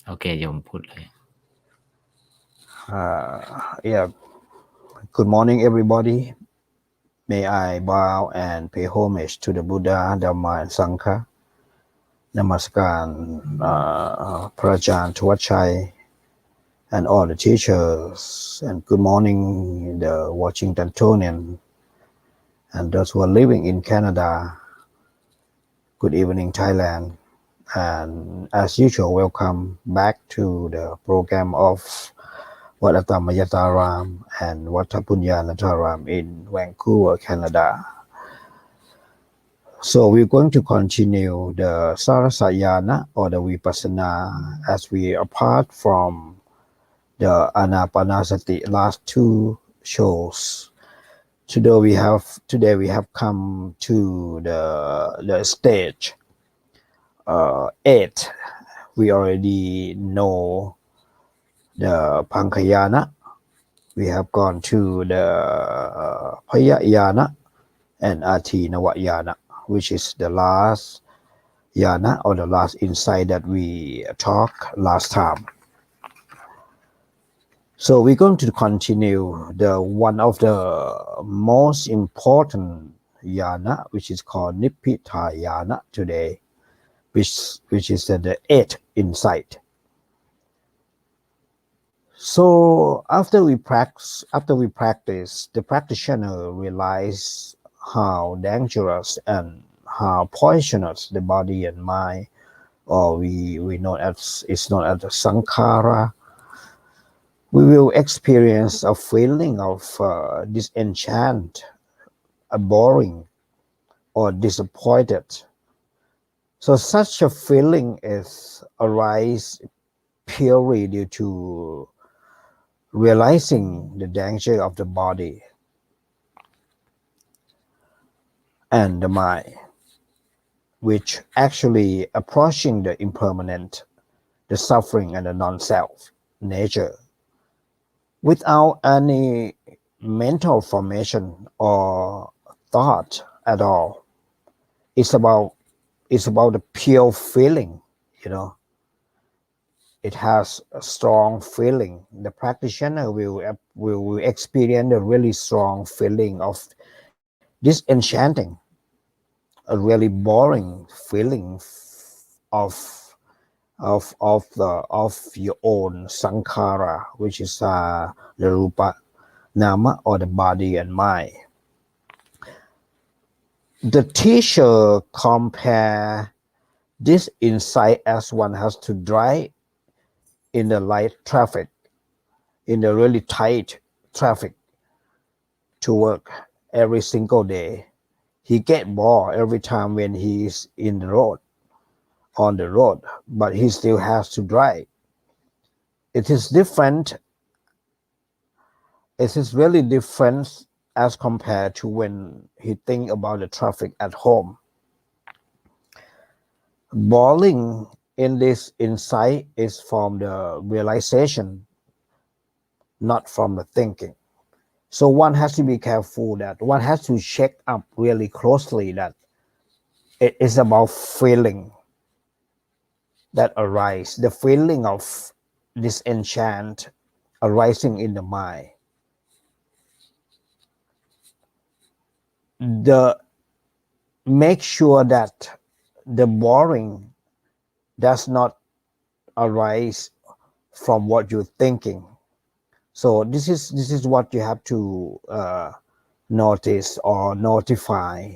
โอเคโยมพูดเลย Yeah. Good morning, everybody. May I bow and pay homage to the Buddha, Dhamma, and Sangha. Namaskar, Prajan Tuachai, and all the teachers. And good morning, the Washingtonian, and those who are living in Canada. Good evening, Thailand. And as usual, welcome back to the program of Wat Anapanasati and Wat Nataram in Vancouver, Canada. So we're going to continue the Sarasayana or the Vipassana as we apart from the Anapanasati last two shows. Today we have come to the stage 8. We already know the Pankayana. We have gone to the Payayana and Atinavayana, which is the last yana or the last insight that we talked last time. So we're going to continue the one of the most important yana, which is called Nibbitayana today, which is the 8th insight. So after we practice, the practitioner realize how dangerous and how poisonous the body and mind, or we know as it's known as the sankhara. We will experience a feeling of disenchant, boring, or disappointed. So such a feeling is arise purely due to realizing the danger of the body and the mind, which actually approaching the impermanent, the suffering and the non-self nature without any mental formation or thought at all. It's about the pure feeling, you know. It has a strong feeling. The practitioner will experience a really strong feeling of disenchanting, a really boring feeling of your own sankhara, which is the rupa, nama, or the body and mind. The teacher compare this insight as one has to drive in the light traffic, in the really tight traffic to work every single day. He get bored every time when he's on the road, but he still has to drive. It is different. It is really different as compared to when he think about the traffic at home. Boring in this insight is from the realization, not from the thinking. So one has to be careful that one has to check up really closely that it is about feeling that arise, the feeling of disenchant arising in the mind. Make sure that the boring does not arise from what you're thinking. So this is what you have to notice or notify.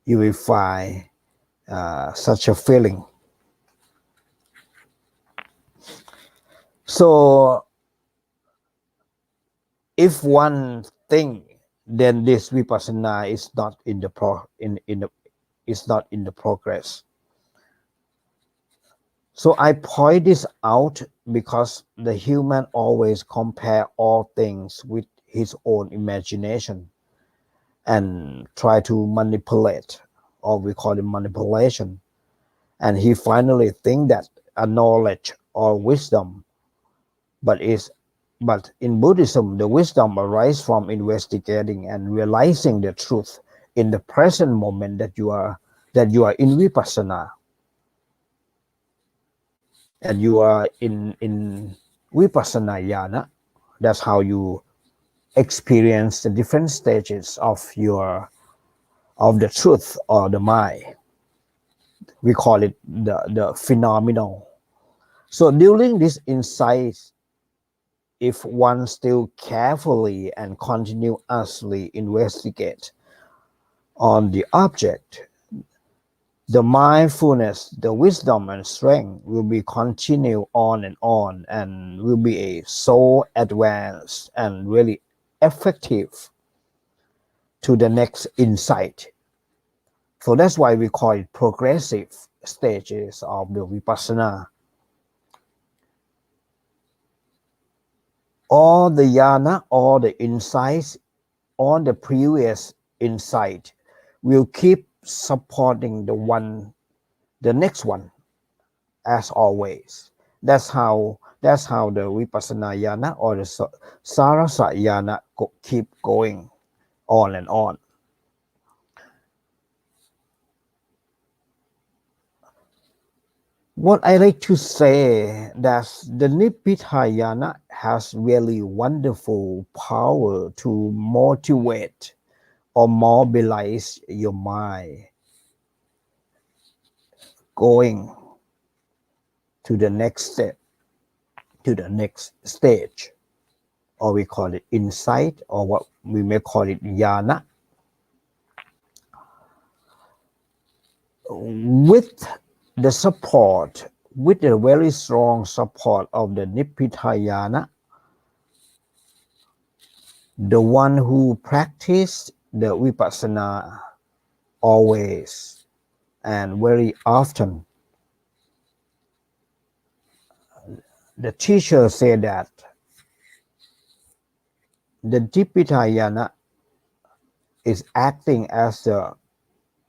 You will find such a feeling. So if one think, then this vipassana is not in the progress. So I point this out because the human always compare all things with his own imagination and try to manipulate, or we call it manipulation. And he finally think that a knowledge or wisdom, but in Buddhism, the wisdom arises from investigating and realizing the truth in the present moment that you are in vipassana. and you are in Vipassana Jnana. That's how you experience the different stages of the truth or the mind. We call it the phenomenal. So during this insight, if one still carefully and continuously investigate on the object, the mindfulness, the wisdom and strength will be continue on and will be so advanced and really effective to the next insight. So that's why we call it progressive stages of the Vipassana. All the jhana, all the insights, all the previous insight will keep supporting the next one, as always. That's how the Vipassana jhana or the Sarasa jhana keep going on and on. What I like to say that the Nipitayana has really wonderful power to motivate or mobilize your mind going to the next step, to the next stage, or we call it insight, or what we may call it jhana. With the support, with the very strong support of the Nipitayana, the one who practiced the Vipassana always and very often, the teacher said that the Nipitayana is acting as the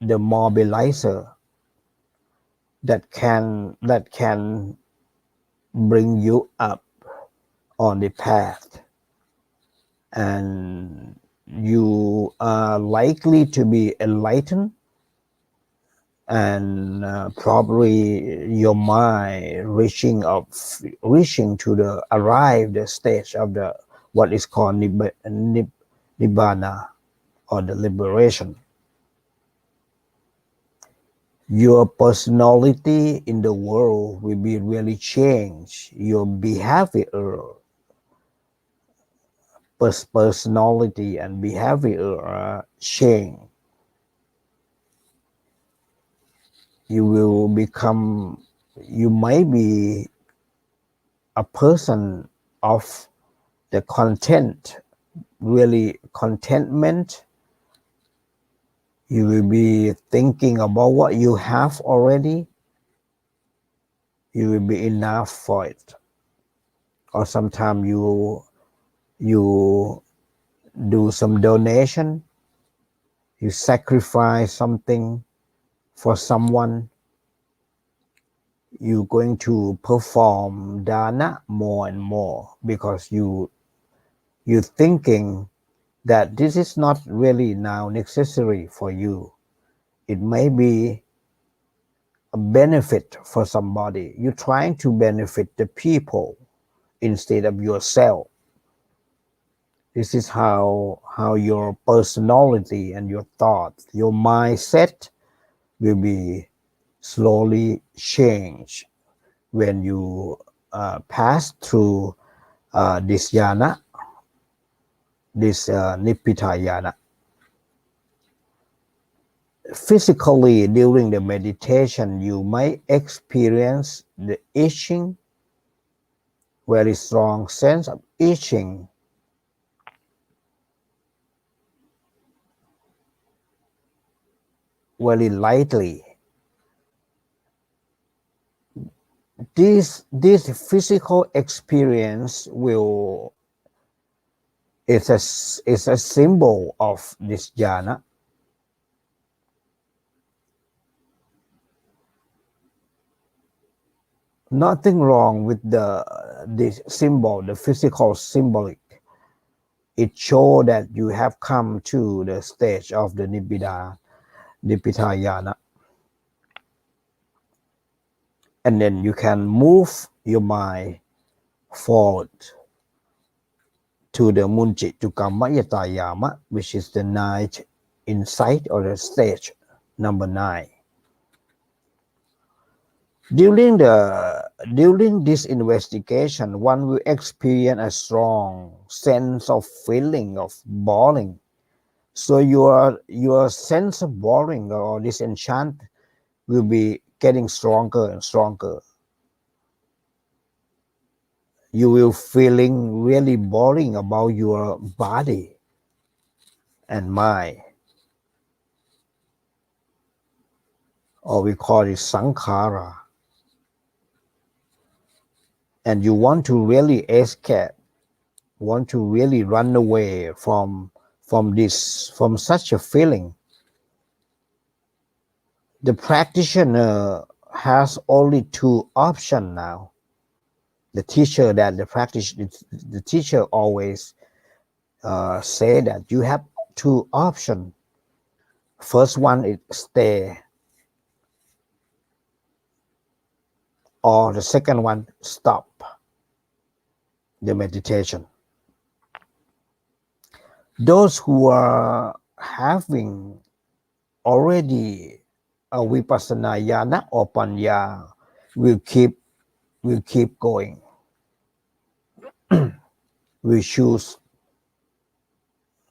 mobilizer that can bring you up on the path, and you are likely to be enlightened, and probably your mind reaching to the arrive the stage of the what is called nibbana or the liberation. Your personality in the world will be really changed. Your behavior, personality and behavior change. You might be a person of the really contentment. You will be thinking about what you have already. You will be enough for it. Or sometimes you do some donation. You sacrifice something for someone. You're going to perform dana more and more because you're thinking that this is not really now necessary for you. It may be a benefit for somebody. You're trying to benefit the people instead of yourself. This is how your personality and your thoughts, your mindset will be slowly changed when you pass through this jhana, this Nipitayana. Physically, during the meditation, you might experience the itching, very strong sense of itching. Very lightly. This physical experience is a symbol of this jhana. Nothing wrong with this symbol, the physical symbolic. It shows that you have come to the stage of the Nipitayana. and then you can move your mind forward to the munci tukammayata yama, which is the ninth insight or the stage number 9. During this investigation, one will experience a strong sense of feeling of boring. So your sense of boring or disenchant will be getting stronger and stronger. You will feeling really boring about your body and mind, or we call it sankhara. And you want to really escape, want to really run away from such a feeling. The practitioner has only 2 options now. The teacher always say that you have 2 options. First one is stay, or the second one stop the meditation. Those who are having already a Vipassana yana or panya will keep going. We choose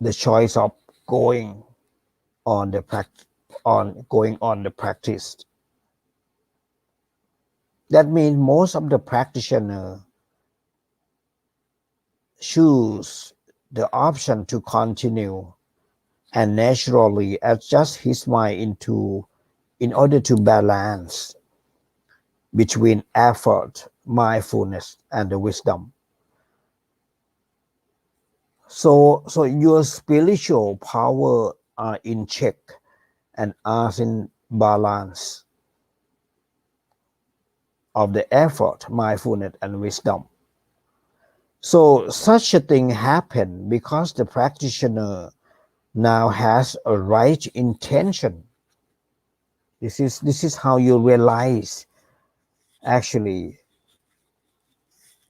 the choice of going on the practice. That means most of the practitioners choose the option to continue and naturally adjust his mind in order to balance between effort, mindfulness, and the wisdom. So your spiritual power are in check and are in balance of the effort, mindfulness, and wisdom. So such a thing happen because the practitioner now has a right intention. This is how you realize actually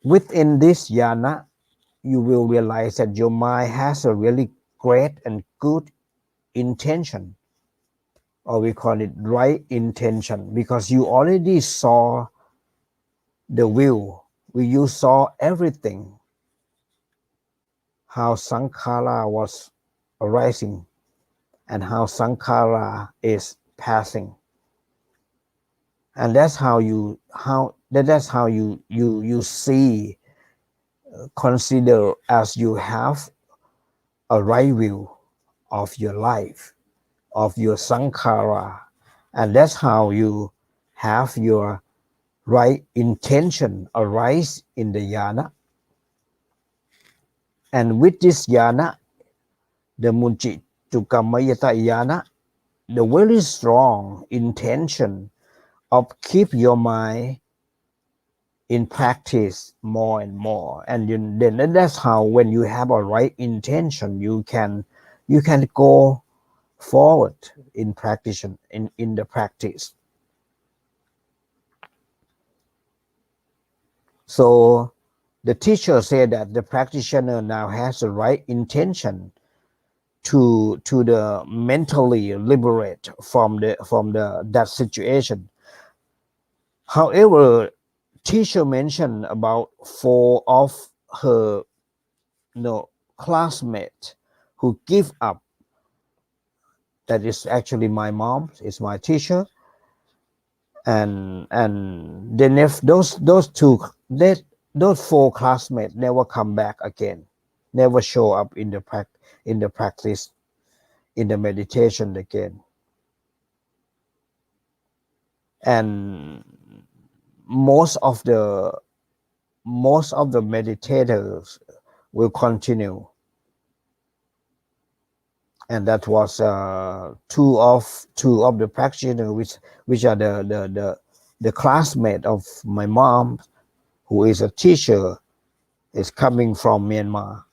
within this yana you will realize that your mind has a really great and good intention, or we call it right intention, because you already saw the will, you saw everything, how sankhara was arising and how sankhara is passing, and that's how you see, consider as you have a right view of your life, of your sankhara, and that's how you have your right intention arise in the yana. And with this yana, the munci tukammayata yana, the very strong intention of keep your mind in practice more and more, and then that's how when you have a right intention you can go forward in practice, in the practice. So the teacher said that the practitioner now has the right intention to the mentally liberate from that situation. However, teacher mentioned about 4 of her classmates who give up. That is actually my mom, is my teacher, and then if those 4 classmates never come back again, never show up in the practice, in the meditation again. And most of the meditators will continue, and that was 2 of the practitioners which are the classmate of my mom, who is a teacher, is coming from Myanmar.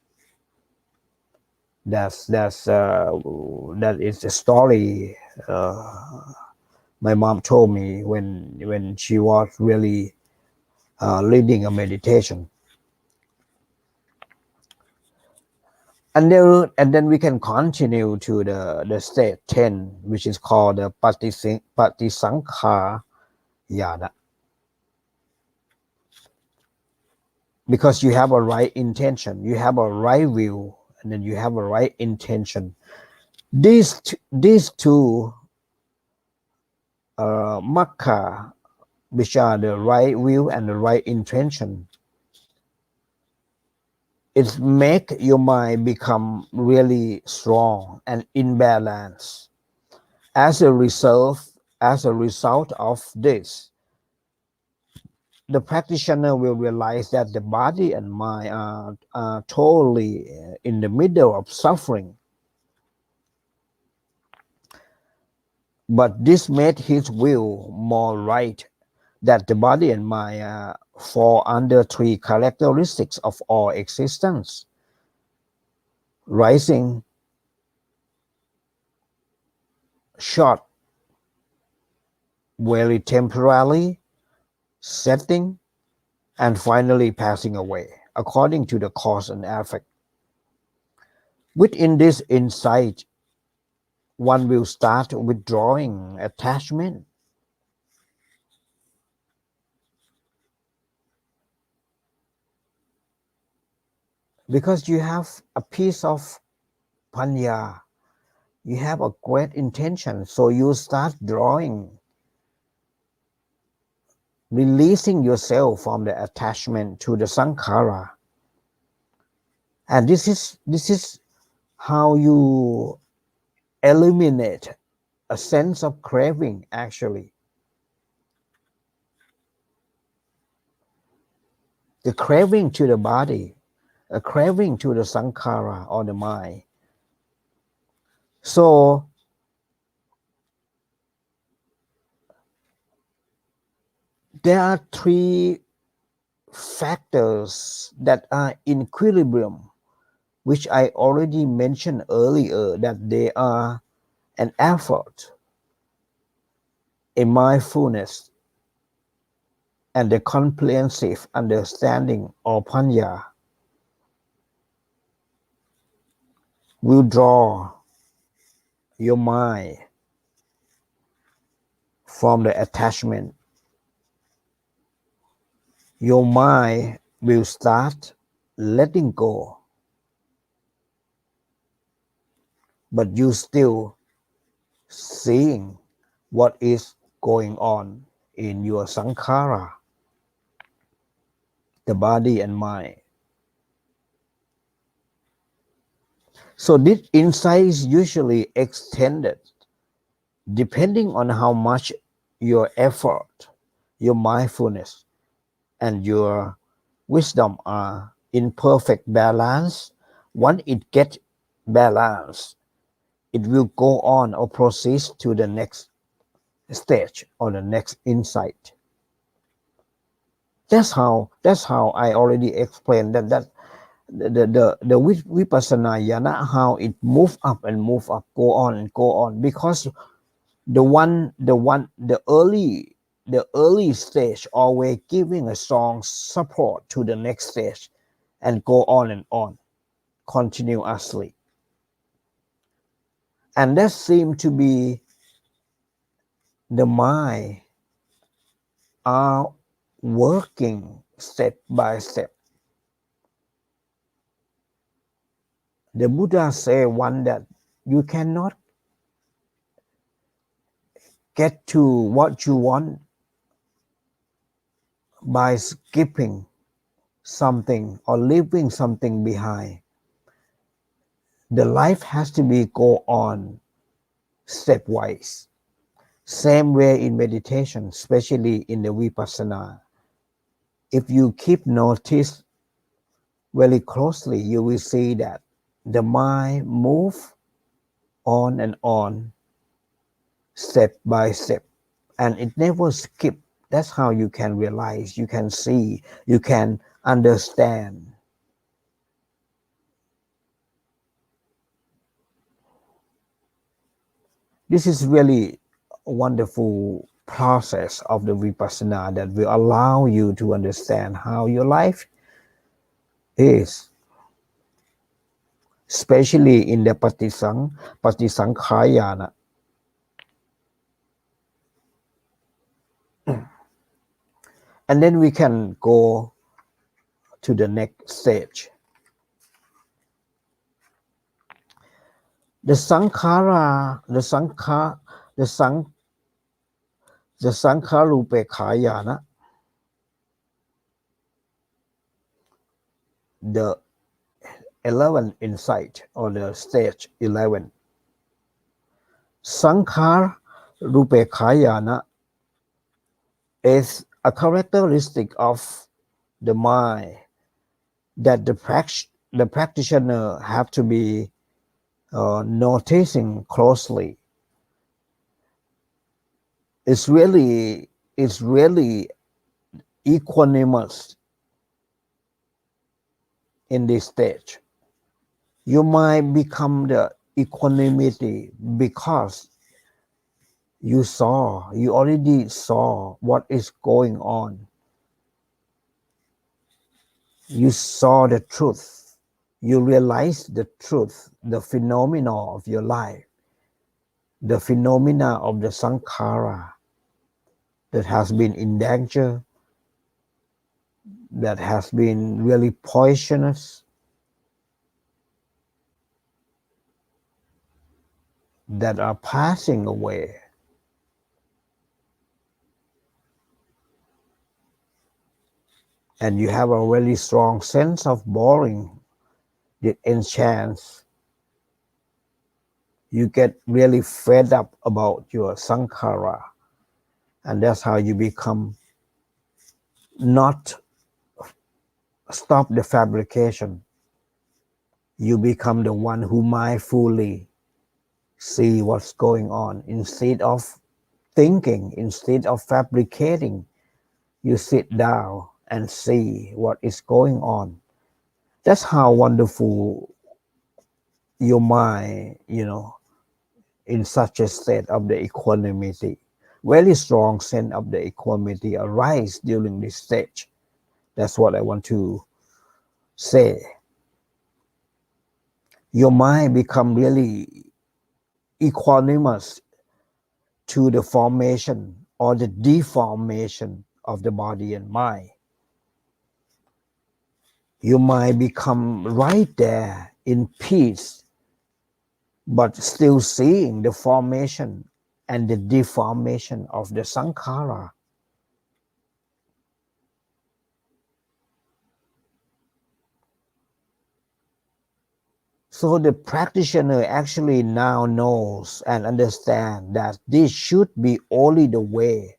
That is the story My mom told me when she was really leading a meditation. And then we can continue to the state 10, which is called the Patisankhara Yana. Because you have a right intention, you have a right view, and then you have a right intention. These two Makka, which are the right view and the right intention, it make your mind become really strong and in balance. As a result of this, the practitioner will realize that the body and mind are totally in the middle of suffering. But this made his will more right, that the body and mind fall under three characteristics of all existence: rising, short, very temporarily, setting, and finally passing away, according to the cause and effect. Within this insight, one will start withdrawing attachment. Because you have a piece of panya, you have a great intention, so you start drawing, releasing yourself from the attachment to the sankhara. And this is how you eliminate a sense of craving, actually. The craving to the body, a craving to the sankhara or the mind. So there are three factors that are in equilibrium, which I already mentioned earlier, that they are an effort, a mindfulness, and the comprehensive understanding or panya will draw your mind from the attachment. Your mind will start letting go, but you still seeing what is going on in your sankhara, the body and mind. So this insight is usually extended depending on how much your effort, your mindfulness, and your wisdom are in perfect balance. Once it gets balanced, it will go on or proceed to the next stage or the next insight. That's how I already explained that the Vipassana yana, how it move up and move up, go on and go on, because the early stage always giving a strong support to the next stage and go on and on continuously. And that seems to be the mind are working step by step. The Buddha say one that you cannot get to what you want by skipping something or leaving something behind. The life has to be go on stepwise. Same way in meditation, especially in the Vipassana. If you keep notice very closely, you will see that the mind move on and on, step by step, and it never skip. That's how you can realize, you can see, you can understand. This is really wonderful process of the Vipassana that will allow you to understand how your life is, especially in the Patisankhayana. And then we can go to the next stage. The Sankhara, the Sankharupekayana, the 11th insight, or the stage 11. Sankharupekayana is a characteristic of the mind that the practitioner have to be noticing closely. It's really equanimous in this stage. You might become the equanimity because you already saw what is going on. You saw the truth. You realize the truth, the phenomena of your life, the phenomena of the sankhara that has been in danger, that has been really poisonous, that are passing away. And you have a really strong sense of boring that enchants. You get really fed up about your sankhara, and that's how you become not stop the fabrication. You become the one who mindfully see what's going on. Instead of thinking, instead of fabricating, you sit down and see what is going on. That's how wonderful your mind, in such a state of the equanimity. Very strong sense of the equanimity arise during this stage. That's what I want to say. Your mind become really equanimous to the formation or the deformation of the body and mind. You might become right there in peace, but still seeing the formation and the deformation of the sankhara. So the practitioner actually now knows and understands that this should be only the way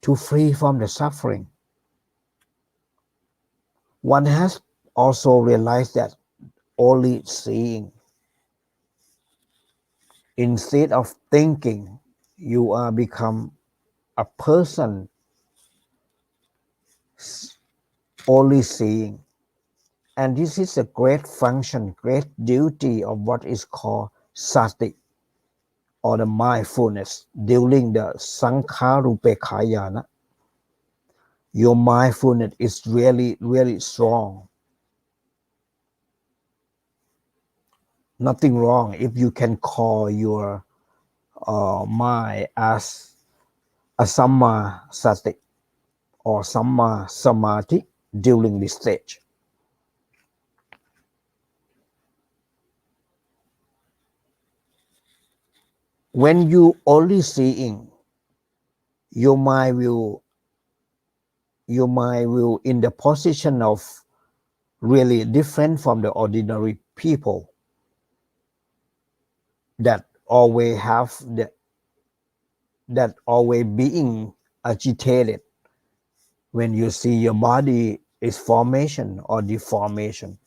to free from the suffering. One has also realized that only seeing, instead of thinking, you are become a person only seeing. And this is a great function, great duty of what is called sati, or the mindfulness during the Sankharupekayana. Your mindfulness is really, really strong. Nothing wrong if you can call your mind as a samma sati or samma samadhi during this stage. When you only seeing, your mind will in the position of really different from the ordinary people that always being agitated when you see your body is formation or deformation.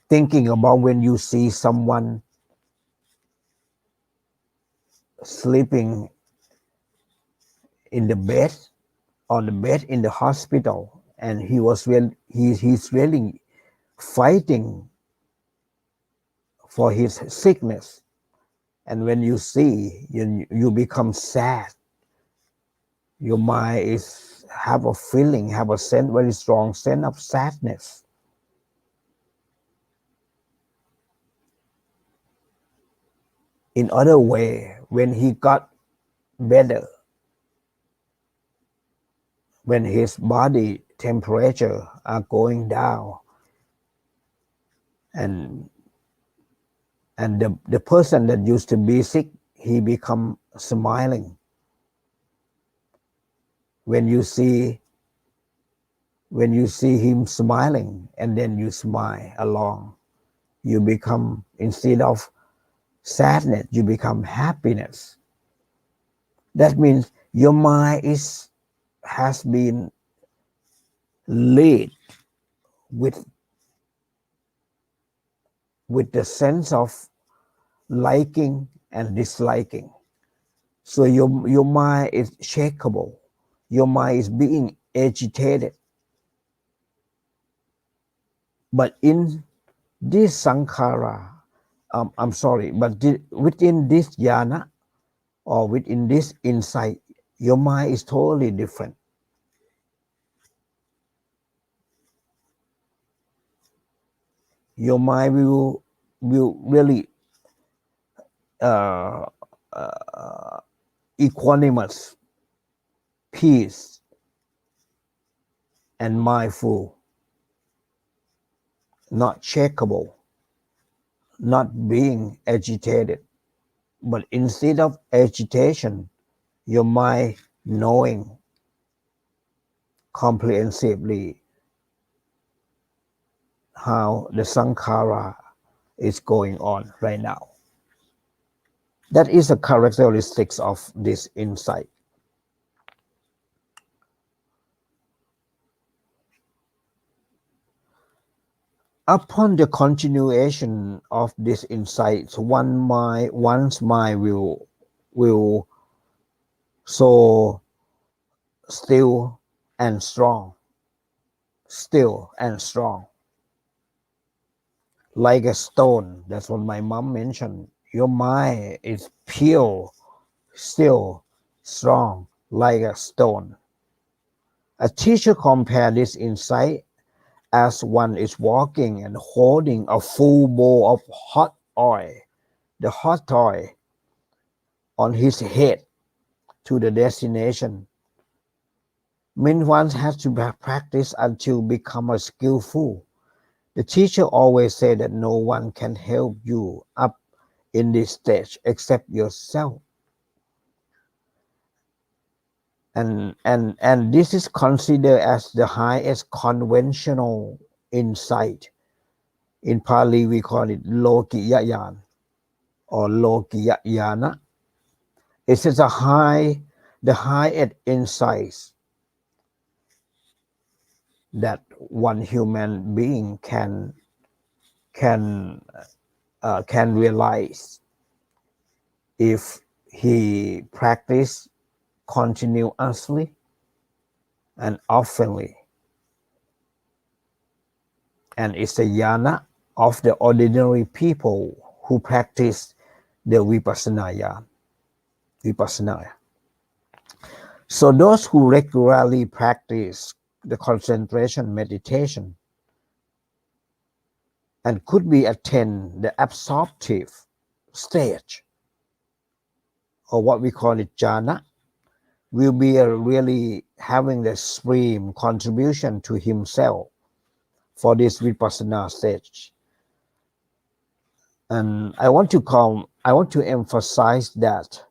Thinking about when you see someone sleeping in the bed, on the bed in the hospital, and he's really fighting for his sickness. and when you see, you become sad. Your mind is have a feeling, have a sense, very strong sense of sadness. In other way, when he got better, when his body temperature are going down, and the person that used to be sick, he become smiling. When you see him smiling, and then you smile along, you become, instead of sadness, you become happiness. That means your mind has been lit with the sense of liking and disliking. So your mind is shakeable. Your mind is being agitated. But in this sankhara, I'm sorry, but within this jhana or within this insight, your mind is totally different. Your mind will really equanimous, peace, and mindful, not shakeable, not being agitated. But instead of agitation, your mind knowing comprehensively how the sankhara is going on right now. That is the characteristics of this insight. Upon the continuation of this insight, one's mind will so still and strong, like a stone. That's what my mom mentioned. Your mind is pure, still, strong, like a stone. A teacher compared this insight as one is walking and holding a full bowl of hot oil, the hot oil on his head to the destination. Means one has to practice until become a skillful. The teacher always said that no one can help you up in this stage except yourself. And this is considered as the highest conventional insight. In Pali we call it Lokiyayan or Lokiyayana. It is the highest insights that one human being can realize if he practice continuously and oftenly. And it's the jhana of the ordinary people who practice the Vipassana. So those who regularly practice the concentration meditation and could be attain the absorptive stage, or what we call it jhana, will be really having the supreme contribution to himself for this Vipassana stage. And I want to emphasize that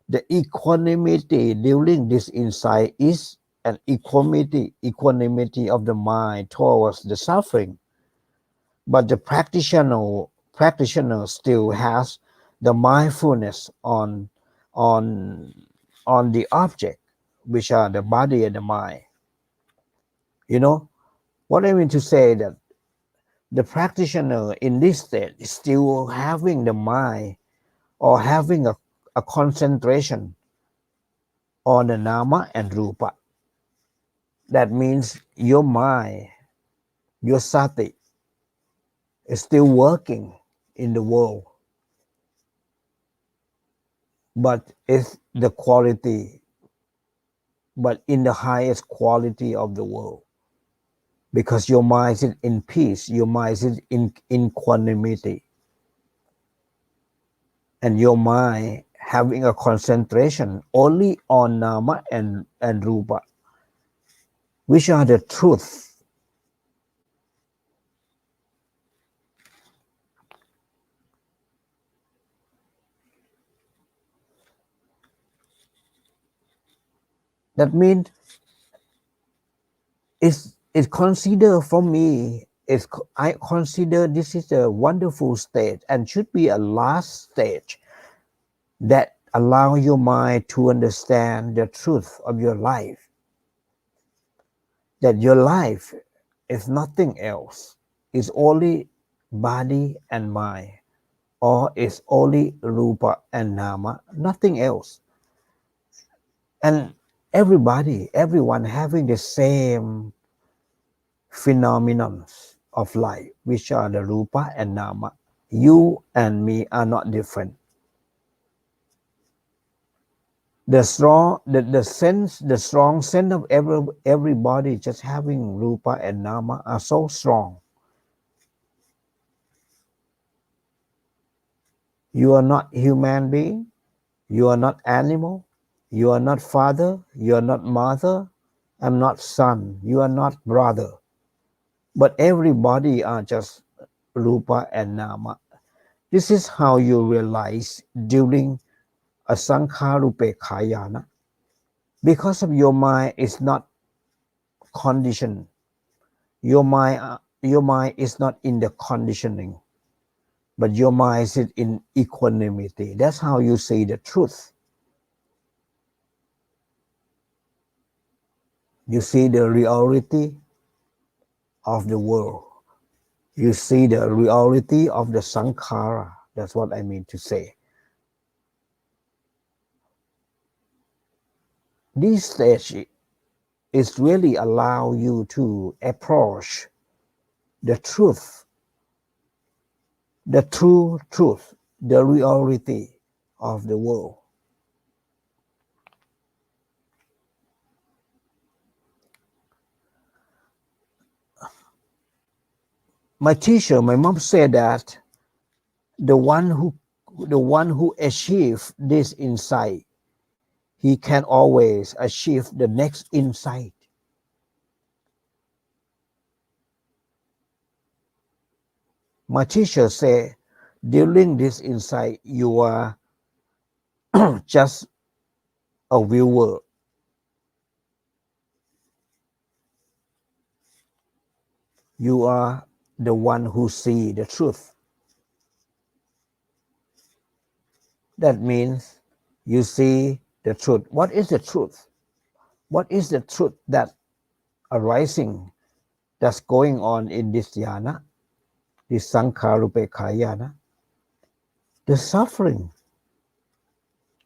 the equanimity during this insight is an equanimity of the mind towards the suffering. But the practitioner still has the mindfulness on the object, which are the body and the mind. You know what I mean to say, that the practitioner in this state is still having the mind or having a concentration on the nama and rupa. That means your mind, your sati, is still working in the world. but it's the quality, but in the highest quality of the world. Because your mind is in peace, your mind is in equanimity. And your mind having a concentration only on nama and rupa, which are the truth. That means it's considered for me, I consider this is a wonderful stage and should be a last stage that allow your mind to understand the truth of your life. That your life is nothing else. It's only body and mind, or it's only rupa and nama, nothing else. And everyone having the same phenomenon of life, which are the rupa and nama. You and me are not different. The strong sense of everybody just having rupa and nama are so strong. You are not human being, you are not animal, you are not father, you are not mother, I'm not son, you are not brother. But everybody are just rupa and nama. This is how you realize during a sankharupe kayana. Because of your mind is not conditioned. Your mind is not in the conditioning, but your mind is in equanimity. That's how you see the truth. You see the reality of the world. You see the reality of the sankhara. That's what I mean to say. This stage is really allow you to approach the truth, the true truth, the reality of the world. My teacher, my mom said that the one who achieved this insight, he can always achieve the next insight. My teacher said, during this insight, you are just a viewer. You are the one who see the truth. That means you see the truth. What is the truth? What is the truth that arising, that's going on in this jhana, this sankharupekayana? The suffering.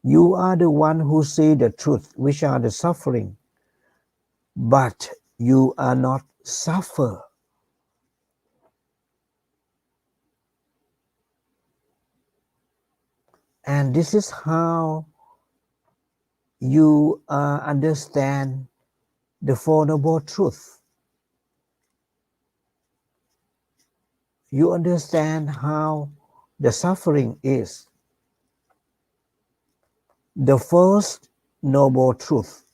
You are the one who see the truth, which are the suffering, but you are not suffer. And this is how you understand the Four Noble Truth. You understand how the suffering is. The first noble truth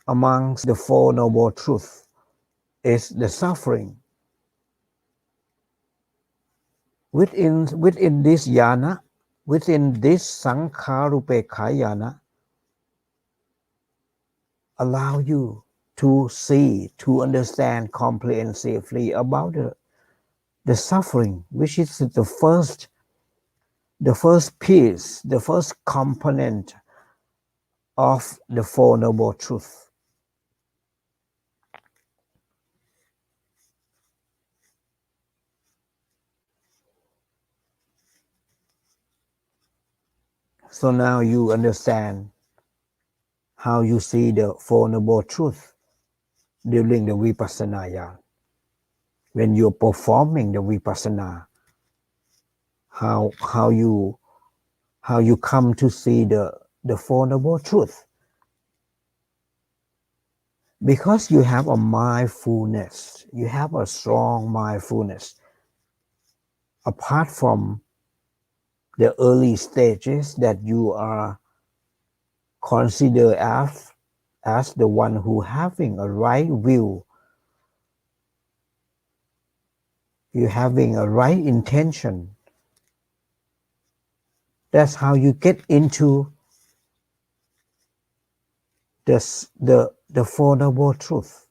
amongst the Four Noble Truths is the suffering. Within this jhana, within this sankharupekayana, allow you to see, to understand comprehensively about the suffering, which is the first piece, the first component of the Four Noble Truths. So now you understand how you see the Four Noble Truths during the Vipassana jhana. When you're performing the Vipassana, how how you come to see the Four Noble Truths. Because you have a mindfulness, you have a strong mindfulness. Apart from the early stages that you are considered as the one who having a right view, you having a right intention. That's how you get into the Four Noble Truths.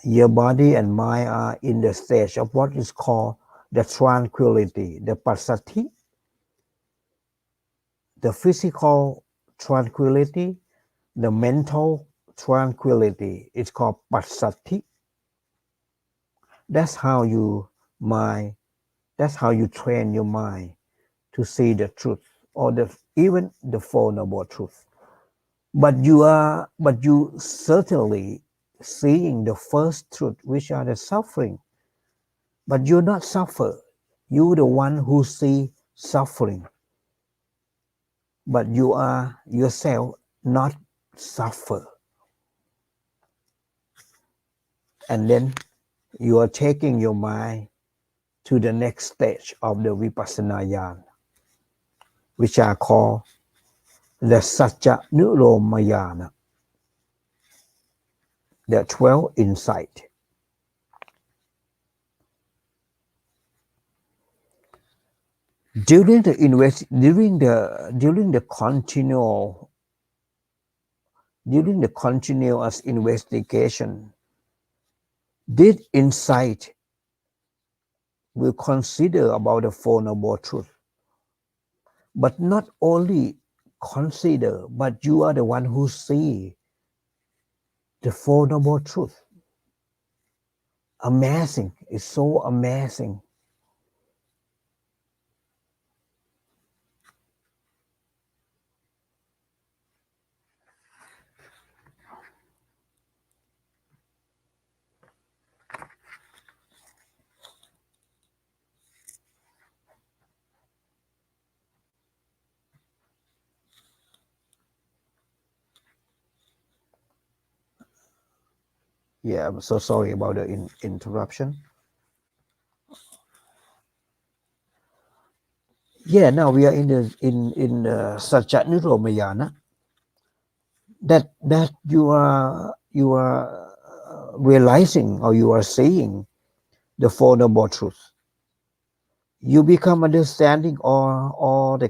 Your body and mind are in the stage of what is called the tranquility, the passaddhi, the physical tranquility, the mental tranquility. It's called passaddhi. That's how you train your mind to see the truth, or even the Four Noble Truths. But you certainly seeing the first truth, which are the suffering. But you're not suffer. You're the one who see suffering. But you are yourself not suffer. And then you are taking your mind to the next stage of the Vipassana Jnana, which are called the Satya Niromayana, the 12 insight. During the continuous investigation, this insight will consider about the Four Noble Truths. But not only consider, but you are the one who see the Four Noble Truths. Amazing. It's so amazing. Yeah, I'm so sorry about the interruption. Yeah, now we are in the Satya Niromayana. That you are realizing, or you are seeing the Four Noble Truths. You become understanding all the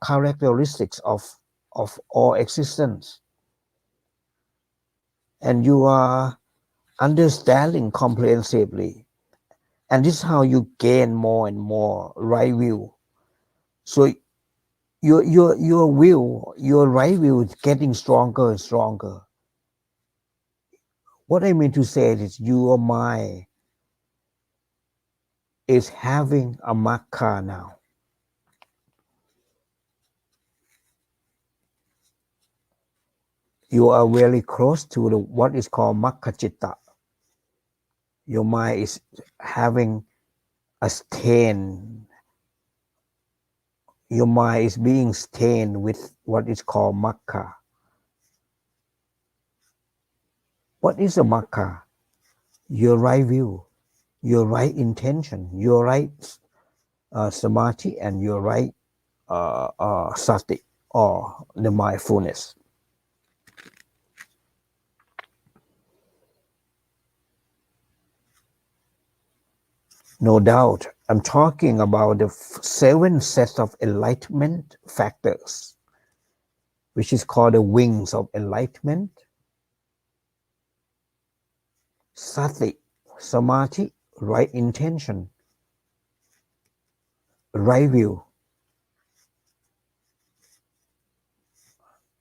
characteristics of all existence, and you are understanding comprehensively, and this is how you gain more and more right view. So your will, your right view is getting stronger and stronger. What I mean to say is your mind is having a makkha now. You are very close to what is called makkha citta. Your mind is having a stain. Your mind is being stained with what is called makkha. What is a makkha? Your right view, your right intention, your right samadhi, and your right sati, or the mindfulness. No doubt, I'm talking about the 7 sets of enlightenment factors, which is called the wings of enlightenment. Sati, samadhi, right intention, right view,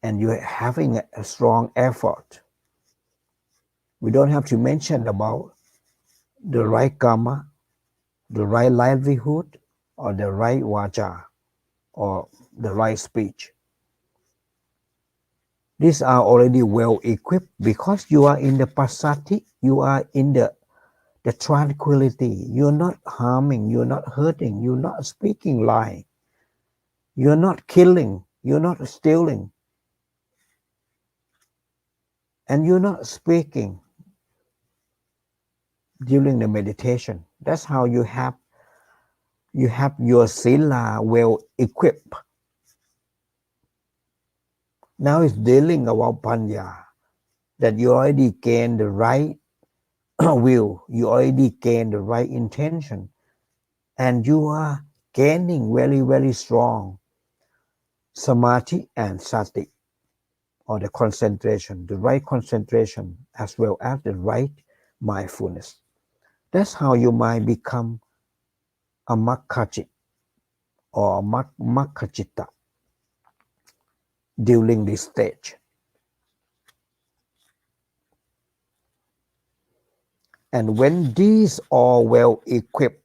and you're having a strong effort. We don't have to mention about the right karma, the right livelihood, or the right vaja, or the right speech. These are already well equipped because you are in the passaddhi, you are in the the tranquility. You're not harming, you're not hurting, you're not speaking lie, you're not killing, you're not stealing, and you're not speaking during the meditation. That's how you have your sila well equipped. Now it's dealing about panya, that you already gained the right will, you already gained the right intention, and you are gaining very, very strong samadhi and sati, or the concentration, the right concentration, as well as the right mindfulness. That's how you might become a makkhajit or a makkhajitta during this stage. And when these are well equipped,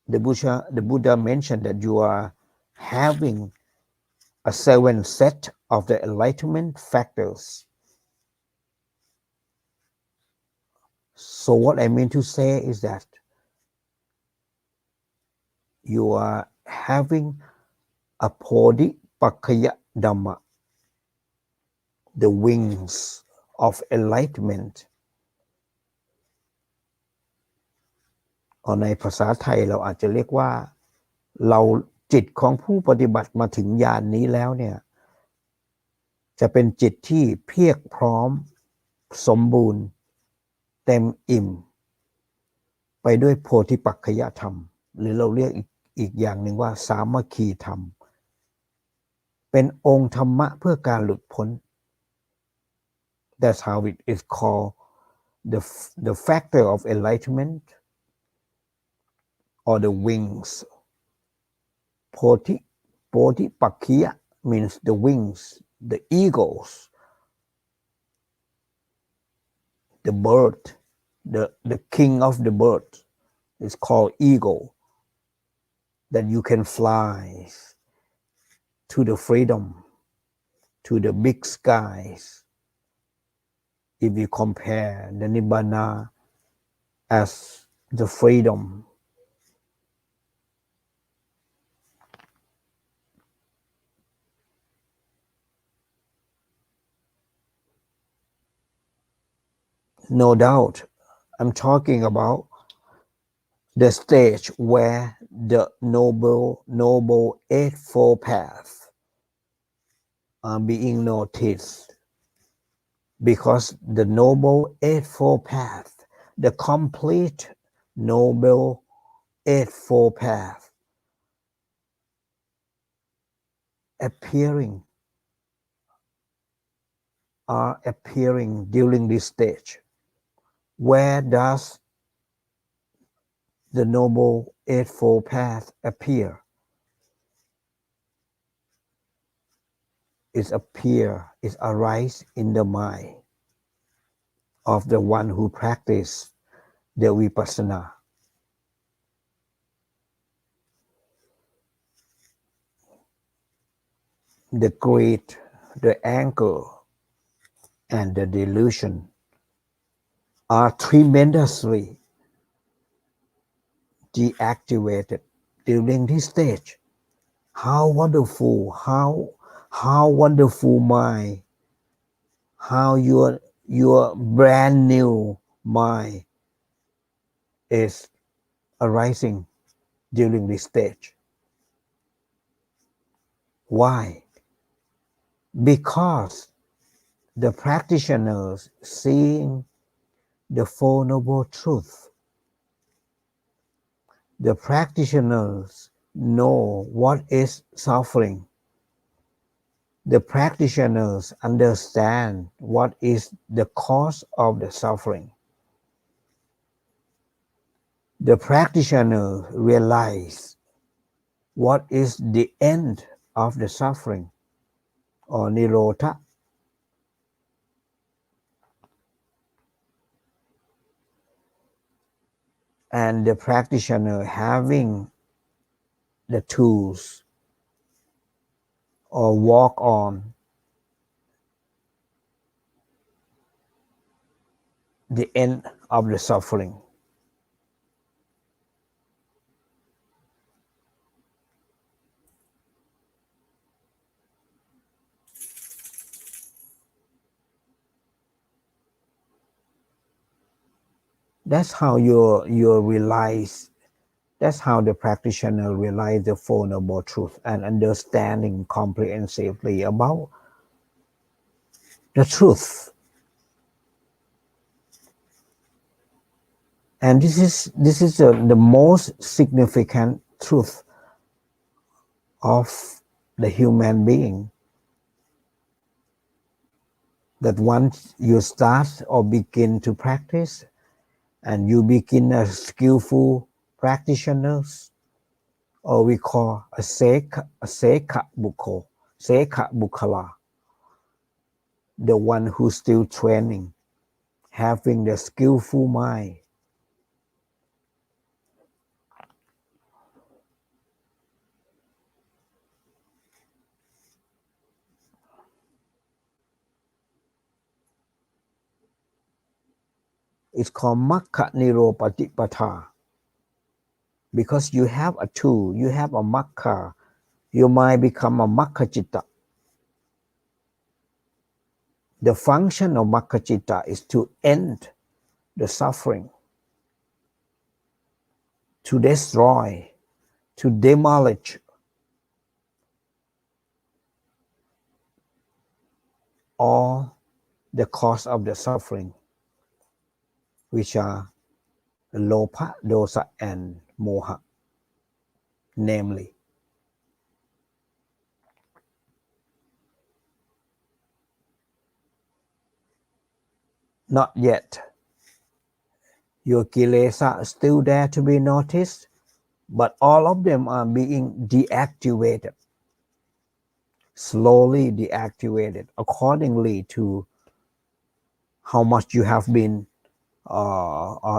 the Buddha mentioned that you are having a 7 set of the enlightenment factors. So what I mean to say is that you are having a Bodhipakkaya Dhamma, the wings of enlightenment. ในภาษาไทยเราอาจจะเรียกว่าเราจิตของผู้ปฏิบัติมาถึงญาณนี้แล้วเนี่ยจะเป็นจิตที่เพียรพร้อมสมบูรณ์เต็มอิ่มไปด้วยโพธิปักขยธรรมหรือเราเรียกอีกอย่างหนึ่งว่าสามัคคีธรรมเป็นองค์ธรรมะเพื่อการหลุดพ้น That's how it is called the factor of enlightenment or the wings. Bodhipakkhiya means the wings, the eagles, the bird, the king of the bird is called eagle, that you can fly to the freedom, to the big skies. If you compare the Nibbana as the freedom, no doubt, I'm talking about the stage where the noble eightfold path are being noticed, because the noble eightfold path, the complete noble eightfold path, are appearing during this stage. Where does the noble eightfold path appear? It arises in the mind of the one who practices the Vipassana. The greed, the anger, and the delusion are tremendously deactivated during this stage. How wonderful, how wonderful mind, how your brand new mind is arising during this stage. Why? Because the practitioners seeing the Four Noble Truths. The practitioners know what is suffering. The practitioners understand what is the cause of the suffering. The practitioner realize what is the end of the suffering, or nirodha. And the practitioner having the tools or walk on the end of the suffering. That's how you realize, that's how the practitioner realize the Four Noble Truths and understanding comprehensively about the truth. And this is the most significant truth of the human being. That once you start or begin to practice, and you begin as skillful practitioners, or we call a sekha bukkala, the one who's still training, having the skillful mind. It's called Makha Niropatipatha. Because you have a tool, you have a Makha, your mind become a Makha Citta. The function of Makha Citta is to end the suffering, to destroy, to demolish all the cause of the suffering, which are Lopa, Dosa, and Moha, namely. Not yet. Your kilesa are still there to be noticed, but all of them are being deactivated, slowly deactivated, accordingly to how much you have been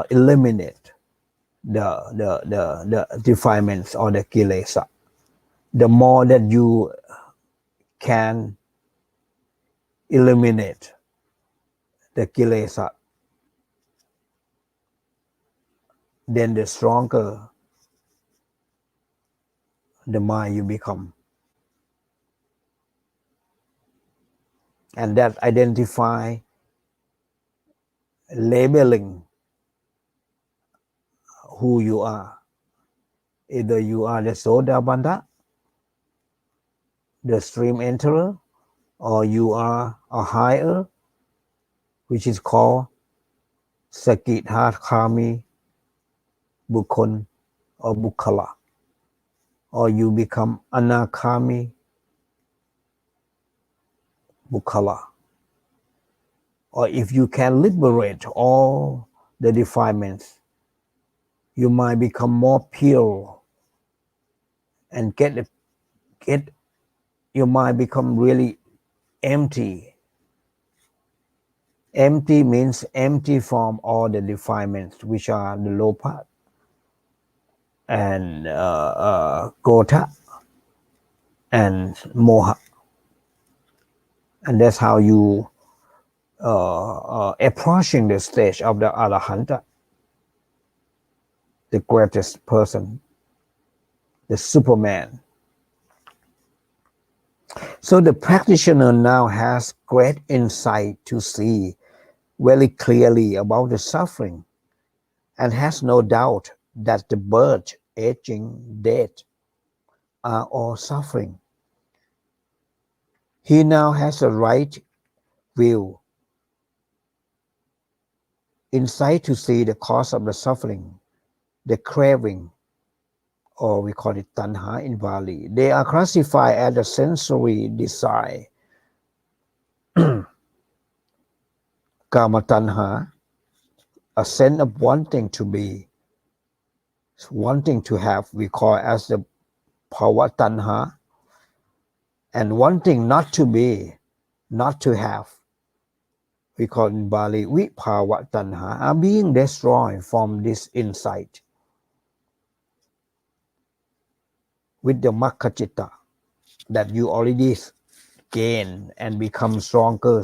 eliminate the defilements or the kilesa. The more that you can eliminate the kilesa, then the stronger the mind you become. And that identify, labeling who you are. Either you are the Sodabanda, the stream enterer, or you are a higher, which is called Sakithakami Bukkon or Bukkala. Or you become Anakami Bukkala. Or if you can liberate all the defilements, you might become more pure and get your mind become really empty. Empty means empty from all the defilements, which are the lopa and gota and moha. And that's how you approaching the stage of the arahanta, the greatest person, the Superman. So the practitioner now has great insight to see very clearly about the suffering and has no doubt that the birth, aging, death are all suffering. He now has a right view, insight to see the cause of the suffering, the craving, or we call it tanha in Bali. They are classified as a sensory desire, kama tanha, a sense of wanting to be, wanting to have, we call as the bhava tanha, and wanting not to be, not to have, we call in Bali vibhava tanha, are being destroyed from this insight with the Makha Citta that you already gain and become stronger.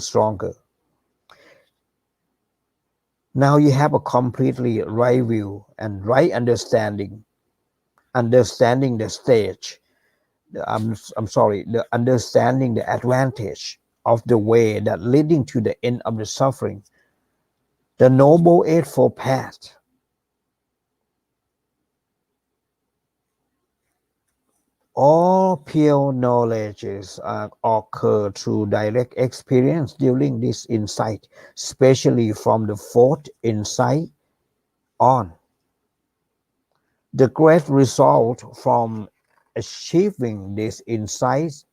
Now you have a completely right view and right understanding, understanding the stage, I'm sorry, the understanding the advantage of the way that leading to the end of the suffering, the Noble Eightfold Path. All pure knowledges occur through direct experience during this insight, especially from the fourth insight on. The great result from achieving these insights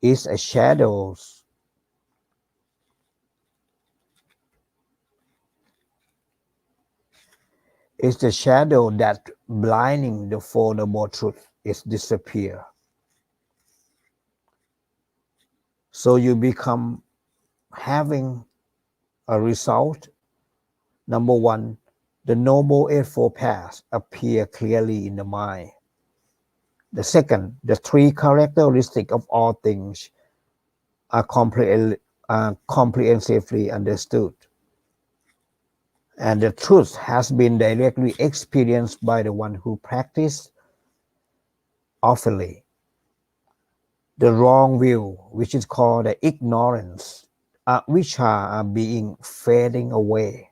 is a shadows. Is the shadow that blinding the Four Noble Truths is disappear. So you become having a result. Number one, the Noble Eightfold Path appear clearly in the mind. The second, the three characteristics of all things are comprehensively understood. And the truth has been directly experienced by the one who practiced awfully. The wrong view, which is called the ignorance, which are being fading away.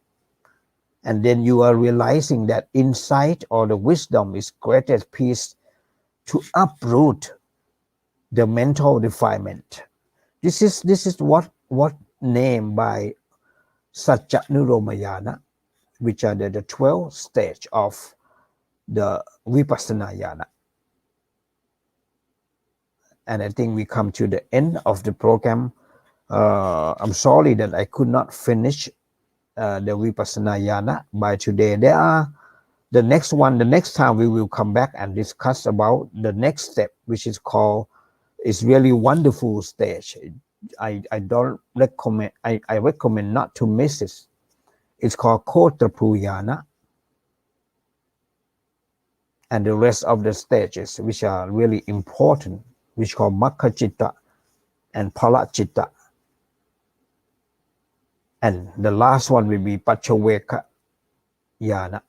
And then you are realizing that insight or the wisdom is greatest peace to uproot the mental defilement. This is what named by Satya Nuromayana, which are the 12 stage of the Vipassana Yana. And I think we come to the end of the program. I'm sorry that I could not finish the Vipassana Yana by today. There are the next time we will come back and discuss about the next step, which is called, is really wonderful stage. I don't recommend, I recommend not to miss it. It's called Kotrapuyana. And the rest of the stages, which are really important, which called Makkhaccitta and Phalaccitta. And the last one will be Paccavekkhana Yana.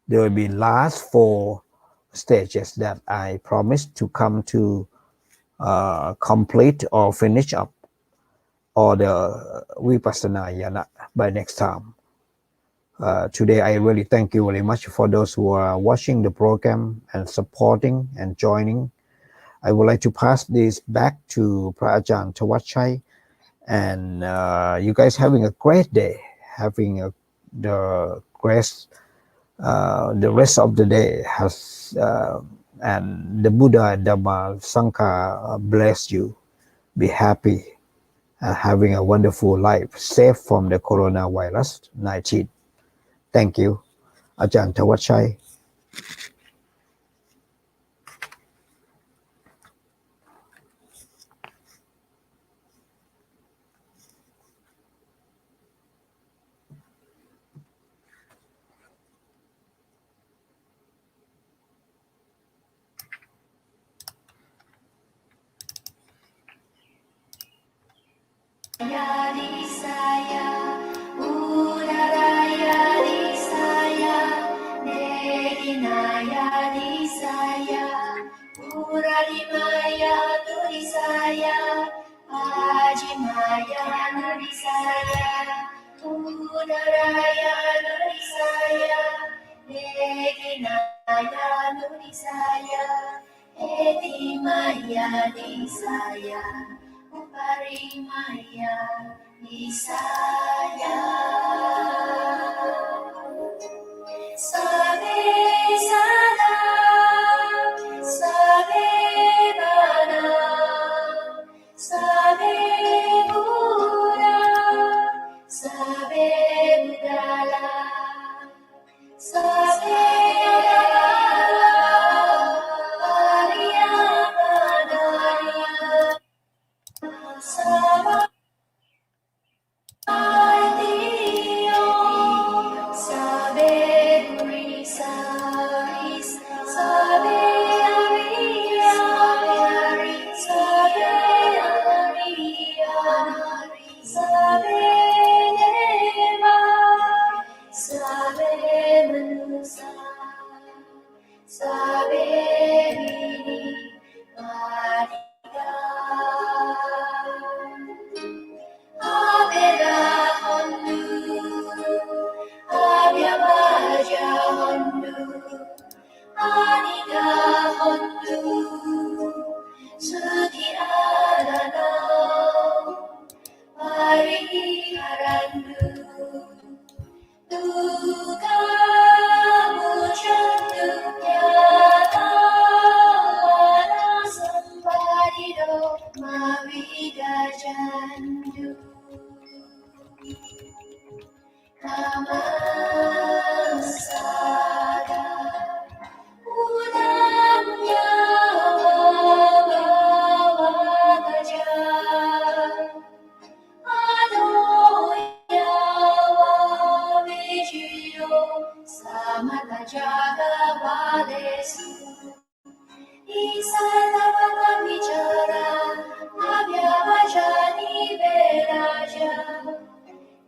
There will be last 4 stages that I promised to come to complete or finish up or the Vipassana Yana by next time. Today I really thank you very much for those who are watching the program and supporting and joining. I would like to pass this back to Prajaan Tawachai, and you guys having a great day, having the rest of the day has and the Buddha, Dhamma, Sangha bless you. Be happy and having a wonderful life, safe from the coronavirus 19. Thank you, Ajahn Tawachai. Sabeni Marika Avera Hondu Avyavaja Hondu Anika Hondu Sudhi Alana Pariharandu Duka Mujandu Yata Wana Sambadido Maviga Jandu Namasada Udamya Vavagaja Adoya Vavijiyo Samata Jaga Valesu Isatavaka Vichara Avyavajani Veraja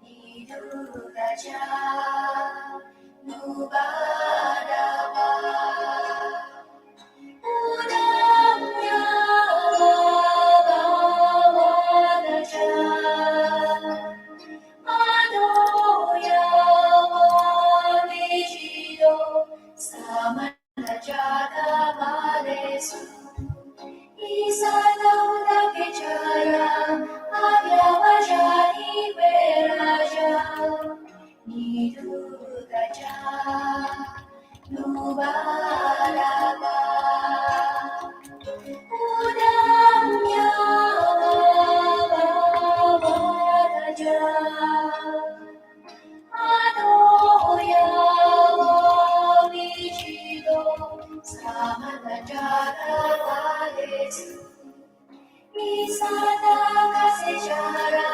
Niduraja Nubadava Udamya Vavagaja Adoya Vavijiyo Samana Jaga Valesu Isatauda Vichara Avyavajani Veraja Niduraja Nubadava Udamya Vavagaja Adoya Vavijiyo Samana Jaga Valesu Isataka Sejara